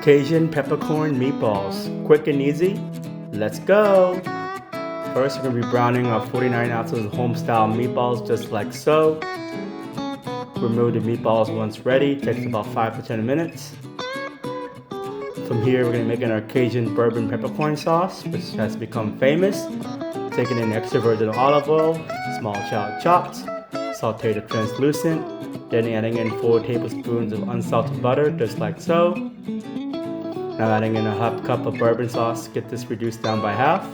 Cajun peppercorn meatballs. Quick and easy. Let's go! First, we're going to be browning our 49 ounces of Homestyle meatballs just like so. Remove the meatballs once ready. Takes about 5 to 10 minutes. From here, we're going to be making our Cajun bourbon peppercorn sauce, which has become famous. Taking in extra virgin olive oil, small shallot chopped, sauteed to translucent, then adding in 4 tablespoons of unsalted butter, just like so. Now adding in a half cup of bourbon sauce, get this reduced down by half.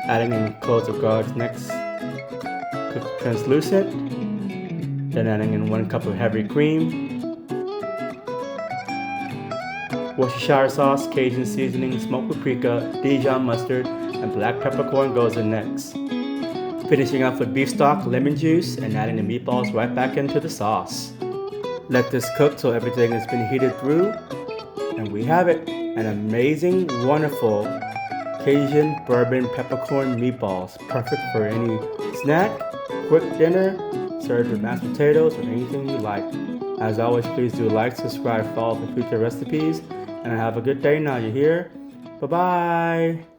Adding in cloves of garlic next, cook translucent. Then adding in 1 cup of heavy cream. Worcestershire sauce, Cajun seasoning, smoked paprika, Dijon mustard, and black peppercorn goes in next. Finishing off with beef stock, lemon juice, and adding the meatballs right back into the sauce. Let this cook till everything has been heated through. And we have it, an amazing, wonderful Cajun bourbon peppercorn meatballs. Perfect for any snack, quick dinner, served with mashed potatoes or anything you like. As always, please do like, subscribe, follow for future recipes, and have a good day now. You hear? Bye-bye.